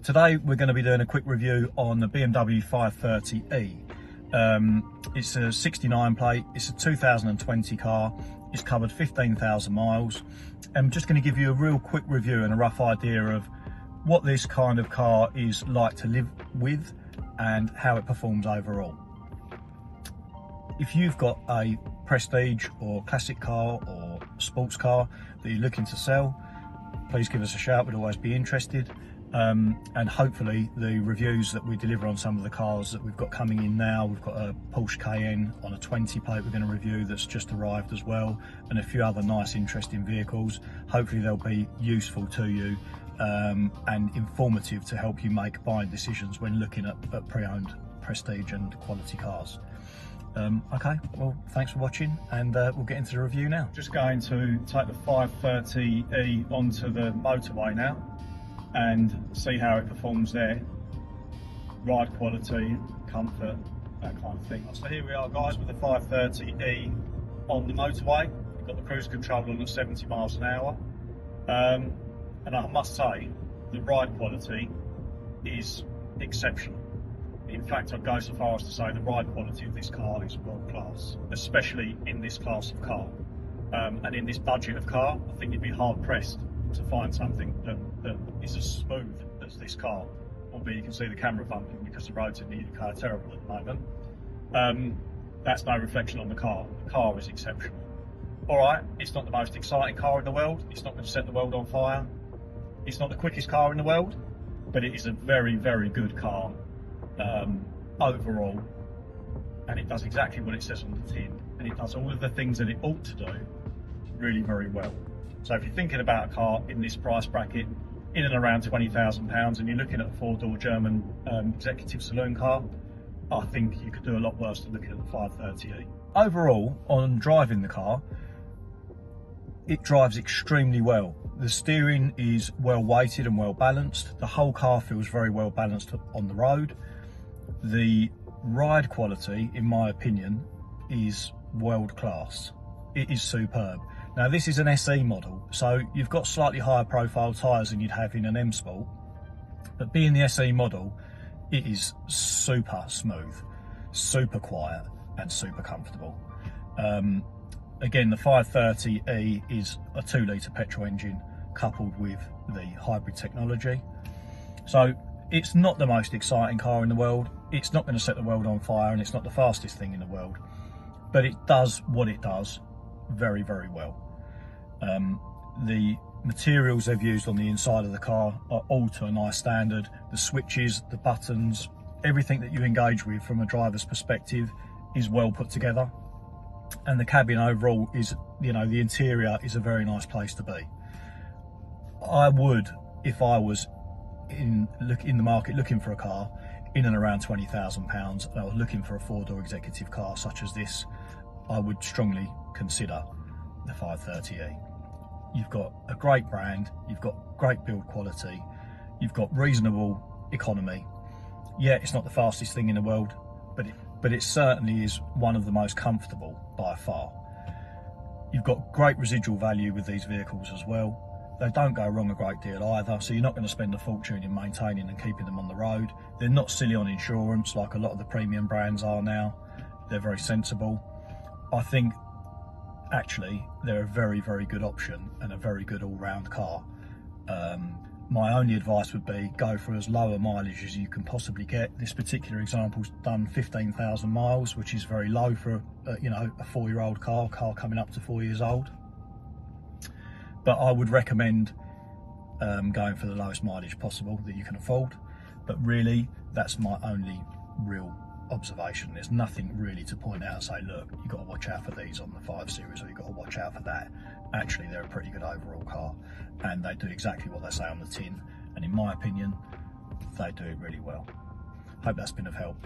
Today we're going to be doing a quick review on the BMW 530e. It's a 69 plate, it's a 2020 car, it's covered 15,000 miles. I'm just going to give you a real quick review and a rough idea of what this kind of car is like to live with and how it performs overall. If you've got a prestige or classic car or sports car that you're looking to sell, please give us a shout, we'd always be interested. And hopefully the reviews that we deliver on some of the cars that we've got coming in now, we've got a Porsche Cayenne on a 20 plate we're going to review that's just arrived as well, and a few other nice interesting vehicles. Hopefully they'll be useful to you and informative to help you make buying decisions when looking at pre-owned prestige and quality cars. Okay, well, thanks for watching, and we'll get into the review now. Just going to take the 530e onto the motorway now and see how it performs there. Ride quality, comfort, that kind of thing. So here we are, guys, with the 530e on the motorway. We've got the cruise control on at 70 miles an hour. And I must say, the ride quality is exceptional. In fact, I'd go so far as to say the ride quality of this car is world class, especially in this class of car. And in this budget of car, I think you'd be hard pressed to find something that is as smooth as this car. Albeit you can see the camera bumping because the roads in the UK are terrible at the moment. That's no reflection on the car. The car is exceptional. Alright, it's not the most exciting car in the world, it's not going to set the world on fire, it's not the quickest car in the world, but it is a very, very good car overall, and it does exactly what it says on the tin, and it does all of the things that it ought to do really very well. So if you're thinking about a car in this price bracket, in and around £20,000, and you're looking at a four-door German executive saloon car, I think you could do a lot worse than looking at the 530e. Overall, on driving the car, it drives extremely well. The steering is well weighted and well balanced. The whole car feels very well balanced on the road. The ride quality, in my opinion, is world class. It is superb. Now this is an SE model, so you've got slightly higher profile tyres than you'd have in an M Sport, but being the SE model, it is super smooth, super quiet and super comfortable. Again, the 530e is a 2-litre petrol engine coupled with the hybrid technology. So it's not the most exciting car in the world, it's not going to set the world on fire, and it's not the fastest thing in the world, but it does what it does very, very well. The materials they've used on the inside of the car are all to a nice standard. The switches, the buttons, everything that you engage with from a driver's perspective is well put together. And the cabin overall is, you know, the interior is a very nice place to be. I would, if I was in the market looking for a car in and around £20,000 and I was looking for a four-door executive car such as this, I would strongly consider the 530e. You've got a great brand, you've got great build quality, you've got reasonable economy. Yeah, it's not the fastest thing in the world, but it certainly is one of the most comfortable by far. You've got great residual value with these vehicles as well. They don't go wrong a great deal either, so you're not going to spend a fortune in maintaining and keeping them on the road. They're not silly on insurance like a lot of the premium brands are now. They're very sensible. I think actually they're a very, very good option and a very good all-round car. My only advice would be go for as low a mileage as you can possibly get. This particular example's done 15,000 miles, which is very low for you know, a 4-year-old car coming up to 4 years old. But I would recommend going for the lowest mileage possible that you can afford. But really, that's my only real observation. There's nothing really to point out and say, look, you've got to watch out for these on the 5 Series, or you've got to watch out for that. Actually, they're a pretty good overall car, and they do exactly what they say on the tin, and in my opinion, they do it really well. Hope that's been of help.